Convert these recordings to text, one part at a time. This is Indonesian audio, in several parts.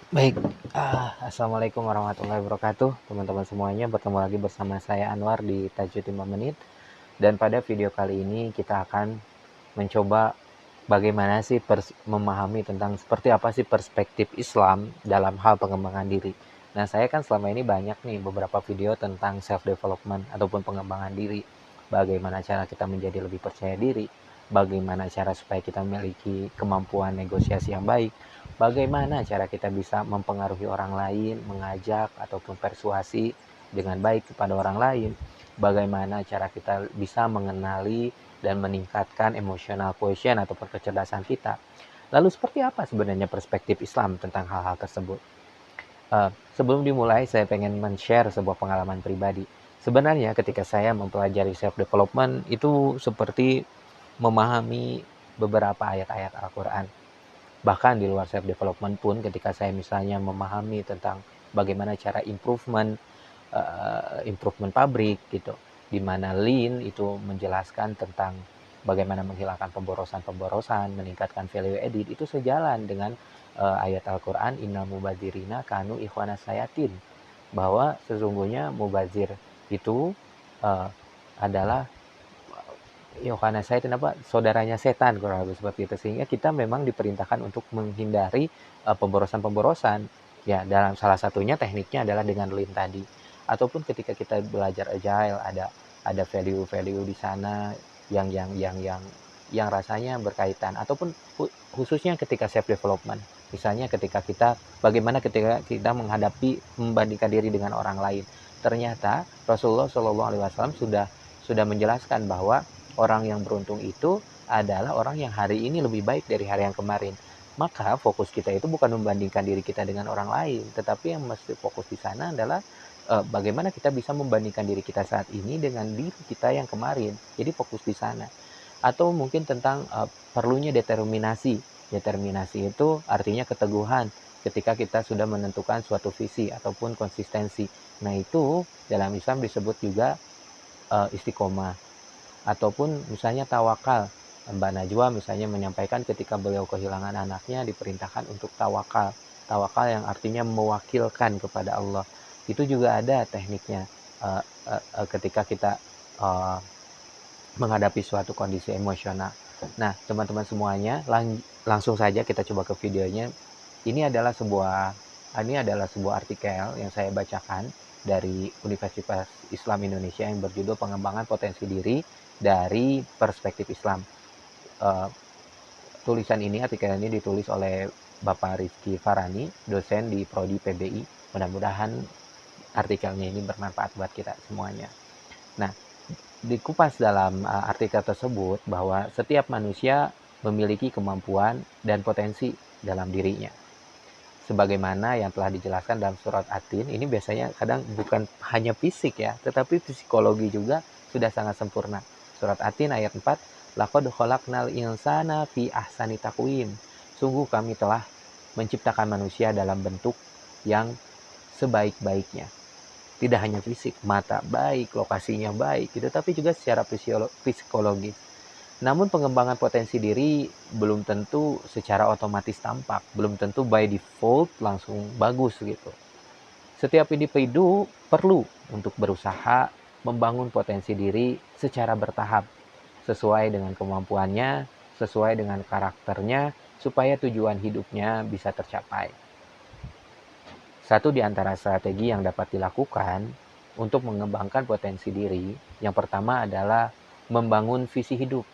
Baik, assalamualaikum warahmatullahi wabarakatuh, teman-teman semuanya. Bertemu lagi bersama saya Anwar di Tajud 5 Menit. Dan pada video kali ini kita akan mencoba bagaimana sih memahami tentang seperti apa sih perspektif Islam dalam hal pengembangan diri. Nah, saya kan selama ini banyak nih beberapa video tentang self development ataupun pengembangan diri. Bagaimana cara kita menjadi lebih percaya diri, bagaimana cara supaya kita memiliki kemampuan negosiasi yang baik, bagaimana cara kita bisa mempengaruhi orang lain, mengajak ataupun persuasi dengan baik kepada orang lain, bagaimana cara kita bisa mengenali dan meningkatkan emotional quotient ataupun kecerdasan kita. Lalu seperti apa sebenarnya perspektif Islam tentang hal-hal tersebut? Sebelum dimulai, saya pengen men-share sebuah pengalaman pribadi. Sebenarnya ketika saya mempelajari self-development, itu seperti memahami beberapa ayat-ayat Al-Quran. Bahkan di luar self-development pun, ketika saya misalnya memahami tentang bagaimana cara improvement pabrik gitu, di mana lean itu menjelaskan tentang bagaimana menghilangkan pemborosan, meningkatkan value added, itu sejalan dengan ayat Al-Quran innal mubadzirina kanu ikhwana sayatin, bahwa sesungguhnya mubazir itu uh, adalah Yohana Sayatin, apa, saudaranya setan, kurang lebih seperti itu, sehingga kita memang diperintahkan untuk menghindari pemborosan-pemborosan. Ya, dalam salah satunya tekniknya adalah dengan lean tadi, ataupun ketika kita belajar agile, ada value-value di sana yang rasanya berkaitan, ataupun khususnya ketika self development, misalnya ketika kita bagaimana ketika kita membandingkan diri dengan orang lain. Ternyata Rasulullah SAW sudah menjelaskan bahwa orang yang beruntung itu adalah orang yang hari ini lebih baik dari hari yang kemarin. Maka fokus kita itu bukan membandingkan diri kita dengan orang lain, tetapi yang mesti fokus di sana adalah bagaimana kita bisa membandingkan diri kita saat ini dengan diri kita yang kemarin. Jadi fokus di sana. Atau mungkin tentang perlunya determinasi. Determinasi itu artinya keteguhan ketika kita sudah menentukan suatu visi ataupun konsistensi. Nah, itu dalam Islam disebut juga istiqomah. Ataupun misalnya tawakal. Mbak Najwa misalnya menyampaikan ketika beliau kehilangan anaknya diperintahkan untuk tawakal. Tawakal yang artinya mewakilkan kepada Allah. Itu juga ada tekniknya ketika kita uh, menghadapi suatu kondisi emosional. Nah, teman-teman semuanya, langsung saja kita coba ke videonya. Ini adalah sebuah artikel yang saya bacakan dari Universitas Islam Indonesia yang berjudul Pengembangan Potensi Diri dari Perspektif Islam. Uh, Artikel ini ditulis oleh Bapak Rizky Farani, dosen di Prodi PBI. Mudah-mudahan artikelnya ini bermanfaat buat kita semuanya. Nah, dikupas dalam artikel tersebut bahwa setiap manusia memiliki kemampuan dan potensi dalam dirinya. Sebagaimana yang telah dijelaskan dalam surat At-Tin, ini biasanya kadang bukan hanya fisik ya, tetapi psikologi juga sudah sangat sempurna. Surat At-Tin ayat 4, laqad khalaqnal insana fi ahsani taqwim. Sungguh kami telah menciptakan manusia dalam bentuk yang sebaik-baiknya. Tidak hanya fisik, mata baik, lokasinya baik gitu, tapi juga secara psikologis. Namun pengembangan potensi diri belum tentu secara otomatis tampak, belum tentu by default langsung bagus gitu. Setiap individu perlu untuk berusaha membangun potensi diri secara bertahap, sesuai dengan kemampuannya, sesuai dengan karakternya, supaya tujuan hidupnya bisa tercapai. Satu di antara strategi yang dapat dilakukan untuk mengembangkan potensi diri, yang pertama adalah membangun visi hidup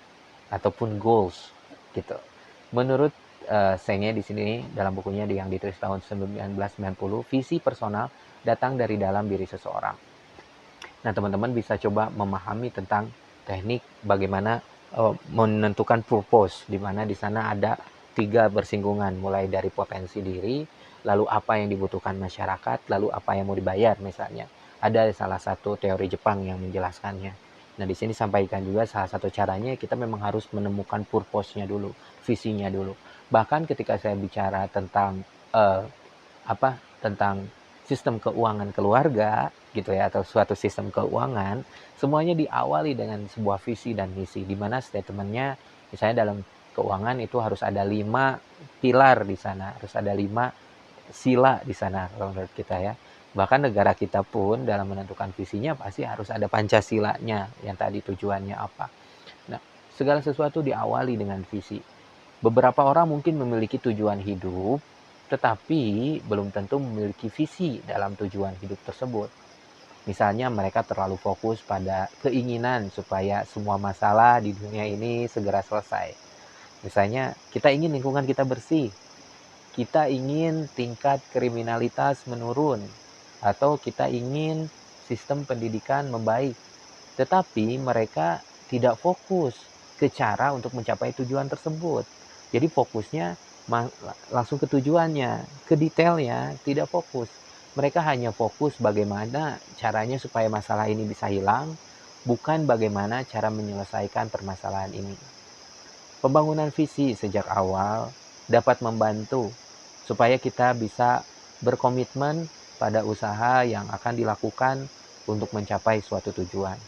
ataupun goals gitu. Menurut Senge di sini dalam bukunya yang ditulis tahun 1990, visi personal datang dari dalam diri seseorang. Nah, teman-teman bisa coba memahami tentang teknik bagaimana menentukan purpose, di mana di sana ada 3 bersinggungan, mulai dari potensi diri, lalu apa yang dibutuhkan masyarakat, lalu apa yang mau dibayar misalnya. Ada salah satu teori Jepang yang menjelaskannya. Nah, di sini sampaikan juga salah satu caranya kita memang harus menemukan purpose-nya dulu, visinya dulu. Bahkan ketika saya bicara tentang uh, tentang sistem keuangan keluarga gitu ya, atau suatu sistem keuangan, semuanya diawali dengan sebuah visi dan misi, di mana statementnya misalnya dalam keuangan itu harus ada 5 pilar di sana, harus ada 5 sila di sana kalau menurut kita ya. Bahkan negara kita pun dalam menentukan visinya pasti harus ada Pancasilanya yang tadi tujuannya apa. Nah, segala sesuatu diawali dengan visi. Beberapa orang mungkin memiliki tujuan hidup, tetapi belum tentu memiliki visi dalam tujuan hidup tersebut. Misalnya mereka terlalu fokus pada keinginan supaya semua masalah di dunia ini segera selesai. Misalnya kita ingin lingkungan kita bersih, kita ingin tingkat kriminalitas menurun, atau kita ingin sistem pendidikan membaik. Tetapi mereka tidak fokus ke cara untuk mencapai tujuan tersebut. Jadi fokusnya langsung ke tujuannya, ke detailnya tidak fokus. Mereka hanya fokus bagaimana caranya supaya masalah ini bisa hilang, bukan bagaimana cara menyelesaikan permasalahan ini. Pembangunan visi sejak awal dapat membantu supaya kita bisa berkomitmen pada usaha yang akan dilakukan untuk mencapai suatu tujuan.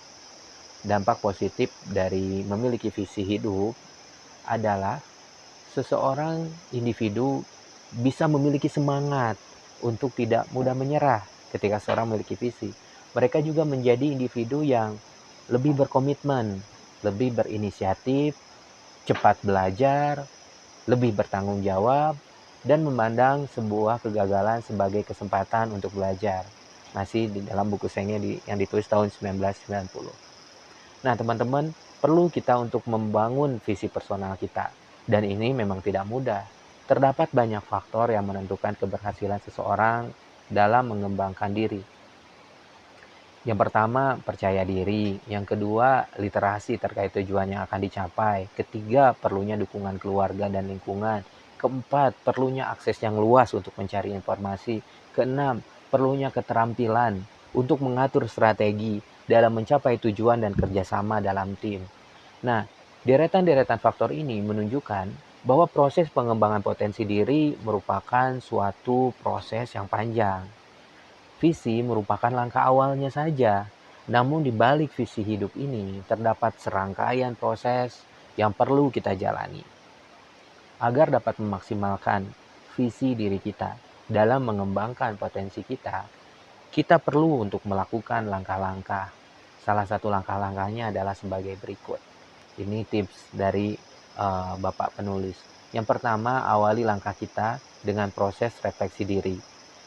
Dampak positif dari memiliki visi hidup adalah seseorang individu bisa memiliki semangat untuk tidak mudah menyerah ketika seorang memiliki visi. Mereka juga menjadi individu yang lebih berkomitmen, lebih berinisiatif, cepat belajar, lebih bertanggung jawab, dan memandang sebuah kegagalan sebagai kesempatan untuk belajar. Masih di dalam buku Senge yang ditulis tahun 1990. Nah, teman-teman, perlu kita untuk membangun visi personal kita. Dan ini memang tidak mudah. Terdapat banyak faktor yang menentukan keberhasilan seseorang dalam mengembangkan diri. Yang pertama, percaya diri. Yang kedua, literasi terkait tujuan yang akan dicapai. Ketiga, perlunya dukungan keluarga dan lingkungan. Keempat, perlunya akses yang luas untuk mencari informasi. Keenam, perlunya keterampilan untuk mengatur strategi dalam mencapai tujuan dan kerjasama dalam tim. Nah, deretan-deretan faktor ini menunjukkan bahwa proses pengembangan potensi diri merupakan suatu proses yang panjang. Visi merupakan langkah awalnya saja, namun di balik visi hidup ini terdapat serangkaian proses yang perlu kita jalani. Agar dapat memaksimalkan visi diri kita dalam mengembangkan potensi kita, kita perlu untuk melakukan langkah-langkah. Salah satu langkah-langkahnya adalah sebagai berikut. Ini tips dari Bapak penulis. Yang pertama, awali langkah kita dengan proses refleksi diri,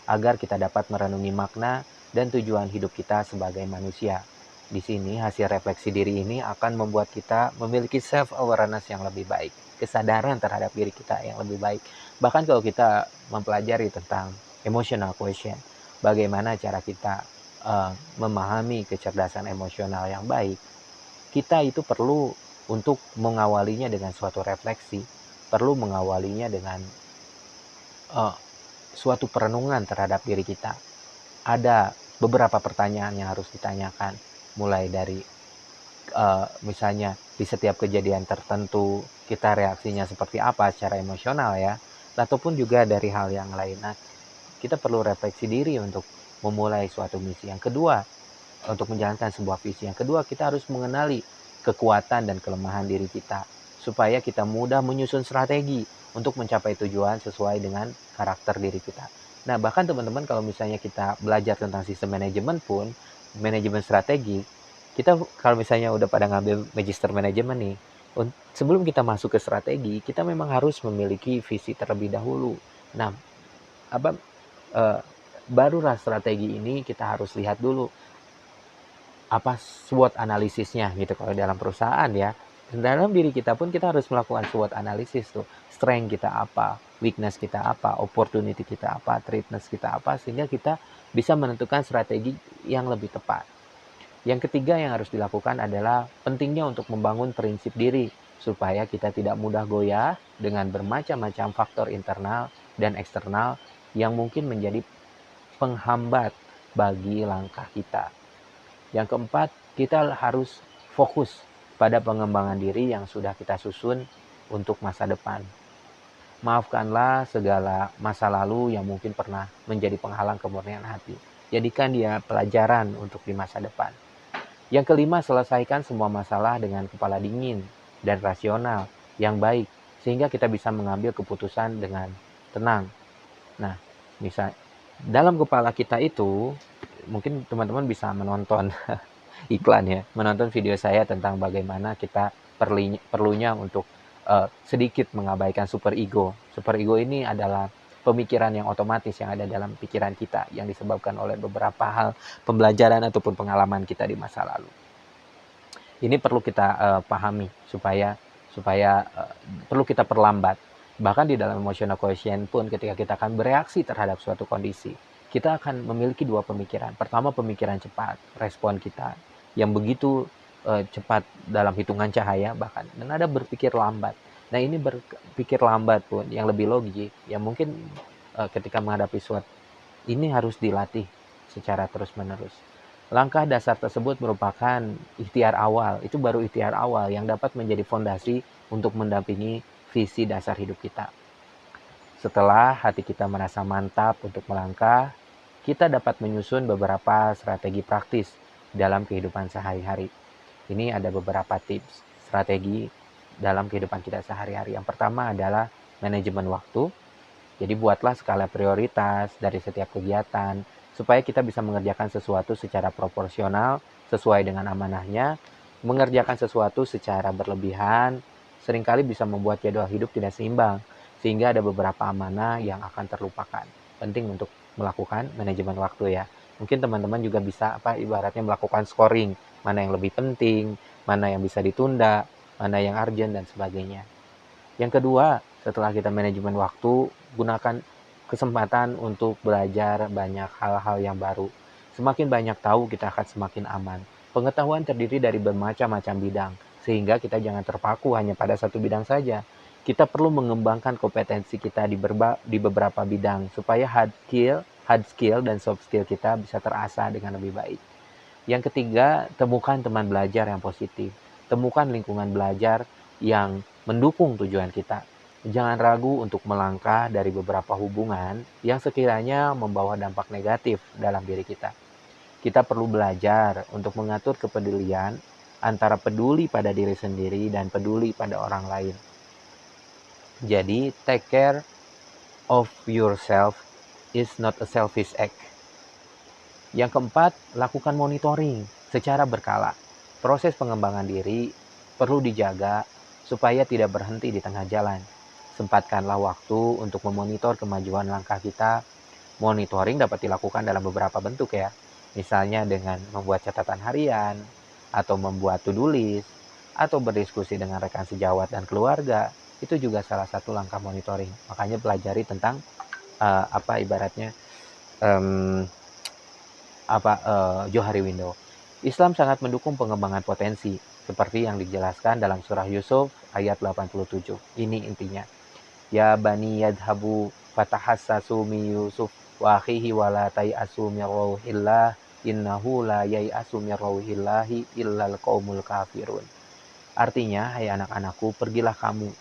agar kita dapat merenungi makna dan tujuan hidup kita sebagai manusia. Di sini, hasil refleksi diri ini akan membuat kita memiliki self-awareness yang lebih baik, kesadaran terhadap diri kita yang lebih baik. Bahkan kalau kita mempelajari tentang emotional quotient, bagaimana cara kita memahami kecerdasan emosional yang baik, kita itu perlu untuk mengawalinya dengan suatu refleksi, perlu mengawalinya dengan uh, suatu perenungan terhadap diri kita. Ada beberapa pertanyaan yang harus ditanyakan, mulai dari misalnya di setiap kejadian tertentu kita reaksinya seperti apa secara emosional ya, ataupun juga dari hal yang lain. Nah, kita perlu refleksi diri untuk memulai suatu misi. Yang kedua, untuk menjalankan sebuah visi. Yang kedua, kita harus mengenali kekuatan dan kelemahan diri kita supaya kita mudah menyusun strategi untuk mencapai tujuan sesuai dengan karakter diri kita. Nah, bahkan teman-teman kalau misalnya kita belajar tentang sistem manajemen pun, manajemen strategi, kita kalau misalnya udah pada ngambil magister manajemen nih, sebelum kita masuk ke strategi, kita memang harus memiliki visi terlebih dahulu. Nah, apa eh, barulah strategi ini kita harus lihat dulu apa SWOT analisisnya gitu kalau dalam perusahaan ya. Dan dalam diri kita pun kita harus melakukan SWOT analisis tuh. Strength kita apa, weakness kita apa, opportunity kita apa, threatness kita apa, sehingga kita bisa menentukan strategi yang lebih tepat. Yang ketiga yang harus dilakukan adalah pentingnya untuk membangun prinsip diri supaya kita tidak mudah goyah dengan bermacam-macam faktor internal dan eksternal yang mungkin menjadi penghambat bagi langkah kita. Yang keempat, kita harus fokus pada pengembangan diri yang sudah kita susun untuk masa depan. Maafkanlah segala masa lalu yang mungkin pernah menjadi penghalang kemurnian hati. Jadikan dia pelajaran untuk di masa depan. Yang kelima, selesaikan semua masalah dengan kepala dingin dan rasional yang baik, sehingga kita bisa mengambil keputusan dengan tenang. Nah, Misal dalam kepala kita itu, mungkin teman-teman bisa menonton iklan ya, menonton video saya tentang bagaimana kita perlunya untuk sedikit mengabaikan super ego. Super ego ini adalah pemikiran yang otomatis yang ada dalam pikiran kita yang disebabkan oleh beberapa hal pembelajaran ataupun pengalaman kita di masa lalu. Ini perlu kita pahami supaya supaya perlu kita perlambat. Bahkan di dalam emotional quotient pun ketika kita akan bereaksi terhadap suatu kondisi, kita akan memiliki dua pemikiran. Pertama, pemikiran cepat, respon kita yang begitu cepat dalam hitungan cahaya bahkan, dan ada berpikir lambat. Nah, ini berpikir lambat pun yang lebih logik, yang mungkin ketika menghadapi suatu ini harus dilatih secara terus-menerus. Langkah dasar tersebut merupakan ikhtiar awal, itu baru ikhtiar awal yang dapat menjadi fondasi untuk mendampingi visi dasar hidup kita. Setelah hati kita merasa mantap untuk melangkah, kita dapat menyusun beberapa strategi praktis dalam kehidupan sehari-hari. Ini ada beberapa tips strategi dalam kehidupan kita sehari-hari. Yang pertama adalah manajemen waktu. Jadi buatlah skala prioritas dari setiap kegiatan supaya kita bisa mengerjakan sesuatu secara proporsional sesuai dengan amanahnya. Mengerjakan sesuatu secara berlebihan seringkali bisa membuat jadwal hidup tidak seimbang sehingga ada beberapa amanah yang akan terlupakan. Penting untuk melakukan manajemen waktu ya. Mungkin teman-teman juga bisa ibaratnya melakukan scoring, mana yang lebih penting, mana yang bisa ditunda, mana yang urgent dan sebagainya. Yang kedua, setelah kita manajemen waktu, gunakan kesempatan untuk belajar banyak hal-hal yang baru. Semakin banyak tahu, kita akan semakin aman. Pengetahuan terdiri dari bermacam-macam bidang, sehingga kita jangan terpaku hanya pada satu bidang saja. Kita perlu mengembangkan kompetensi kita di beberapa bidang, supaya hard skill dan soft skill kita bisa terasah dengan lebih baik. Yang ketiga, temukan teman belajar yang positif. Temukan lingkungan belajar yang mendukung tujuan kita. Jangan ragu untuk melangkah dari beberapa hubungan yang sekiranya membawa dampak negatif dalam diri kita. Kita perlu belajar untuk mengatur kepedulian antara peduli pada diri sendiri dan peduli pada orang lain. Jadi, take care of yourself is not a selfish act. Yang keempat, lakukan monitoring secara berkala. Proses pengembangan diri perlu dijaga supaya tidak berhenti di tengah jalan. Sempatkanlah waktu untuk memonitor kemajuan langkah kita. Monitoring dapat dilakukan dalam beberapa bentuk ya. Misalnya dengan membuat catatan harian, atau membuat to-do list, atau berdiskusi dengan rekan sejawat dan keluarga. Itu juga salah satu langkah monitoring. Makanya pelajari tentang ibaratnya Johari Window. Islam sangat mendukung pengembangan potensi, seperti yang dijelaskan dalam surah Yusuf ayat 87. Ini intinya. Ya bani yadhabu fatahassasu mi Yusuf wa akhihi wa la tay'asu min rauhillah innahu la yai'asu min rauhillahi illal qaumul kafirun. Artinya, hai anak-anakku, pergilah kamu,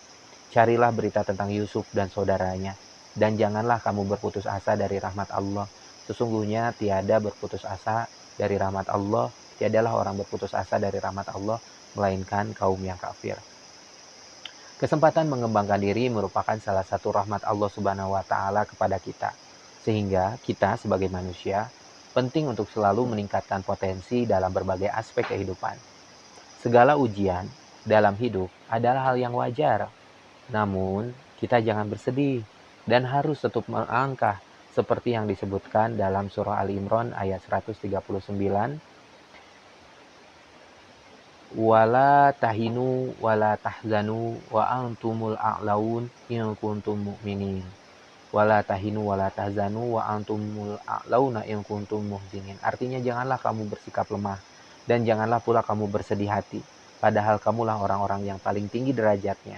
carilah berita tentang Yusuf dan saudaranya, dan janganlah kamu berputus asa dari rahmat Allah. Sesungguhnya tiada berputus asa dari rahmat Allah, tiadalah orang berputus asa dari rahmat Allah, melainkan kaum yang kafir. Kesempatan mengembangkan diri merupakan salah satu rahmat Allah Subhanahu wa Ta'ala kepada kita, sehingga kita sebagai manusia penting untuk selalu meningkatkan potensi dalam berbagai aspek kehidupan. Segala ujian dalam hidup adalah hal yang wajar, namun kita jangan bersedih dan harus tetap melangkah seperti yang disebutkan dalam surah Ali Imran ayat 139. Wala tahinu wala tahzanu wa antumul a'laun in kuntum mu'minin. Wala tahinu wala tahzanu wa antumul a'launa in kuntum muhsinin. Artinya janganlah kamu bersikap lemah dan janganlah pula kamu bersedih hati, padahal kamulah orang-orang yang paling tinggi derajatnya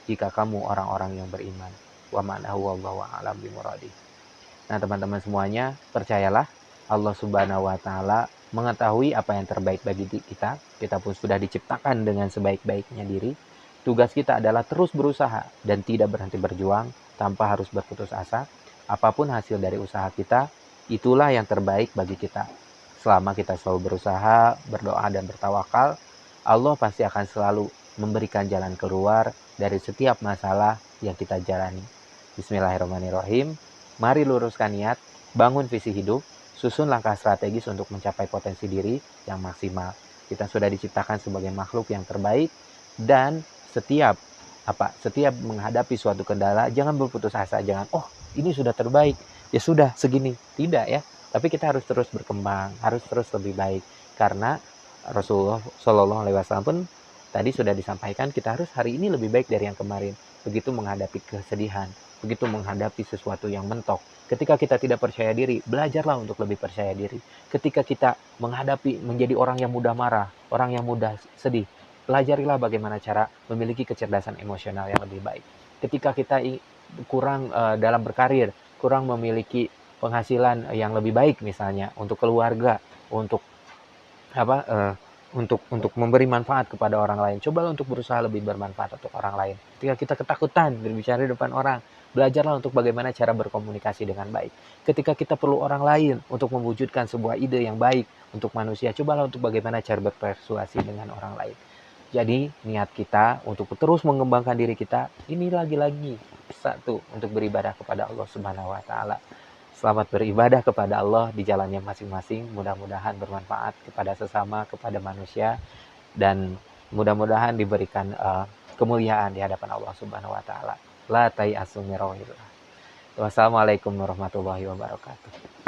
jika kamu orang-orang yang beriman. Wa ma'nahu wallahu a'lam bimuradih. Nah, teman-teman semuanya, percayalah Allah Subhanahu wa Ta'ala mengetahui apa yang terbaik bagi kita. Kita pun sudah diciptakan dengan sebaik-baiknya diri. Tugas kita adalah terus berusaha dan tidak berhenti berjuang tanpa harus berputus asa. Apapun hasil dari usaha kita, itulah yang terbaik bagi kita. Selama kita selalu berusaha, berdoa dan bertawakal, Allah pasti akan selalu memberikan jalan keluar dari setiap masalah yang kita jalani. Bismillahirrahmanirrahim. Mari luruskan niat, bangun visi hidup, susun langkah strategis untuk mencapai potensi diri yang maksimal. Kita sudah diciptakan sebagai makhluk yang terbaik, dan setiap menghadapi suatu kendala, jangan berputus asa, jangan ini sudah terbaik, ya sudah segini. Tidak ya, tapi kita harus terus berkembang, harus terus lebih baik, karena Rasulullah Shallallahu Alaihi Wasallam pun tadi sudah disampaikan, kita harus hari ini lebih baik dari yang kemarin. Begitu menghadapi kesedihan, begitu menghadapi sesuatu yang mentok. Ketika kita tidak percaya diri, belajarlah untuk lebih percaya diri. Ketika kita menghadapi menjadi orang yang mudah marah, orang yang mudah sedih, pelajarilah bagaimana cara memiliki kecerdasan emosional yang lebih baik. Ketika kita kurang dalam berkarir, kurang memiliki penghasilan yang lebih baik misalnya untuk keluarga, untuk apa untuk memberi manfaat kepada orang lain. Cobalah untuk berusaha lebih bermanfaat untuk orang lain. Ketika kita ketakutan berbicara di depan orang, belajarlah untuk bagaimana cara berkomunikasi dengan baik. Ketika kita perlu orang lain untuk mewujudkan sebuah ide yang baik untuk manusia, cobalah untuk bagaimana cara berpersuasi dengan orang lain. Jadi niat kita untuk terus mengembangkan diri kita, ini lagi-lagi satu, untuk beribadah kepada Allah Subhanahu wa taala. Selamat beribadah kepada Allah di jalannya masing-masing. Mudah-mudahan bermanfaat kepada sesama, kepada manusia, dan mudah-mudahan diberikan kemuliaan di hadapan Allah Subhanahu wa taala. La tayasu min rauhillah. Wassalamualaikum warahmatullahi wabarakatuh.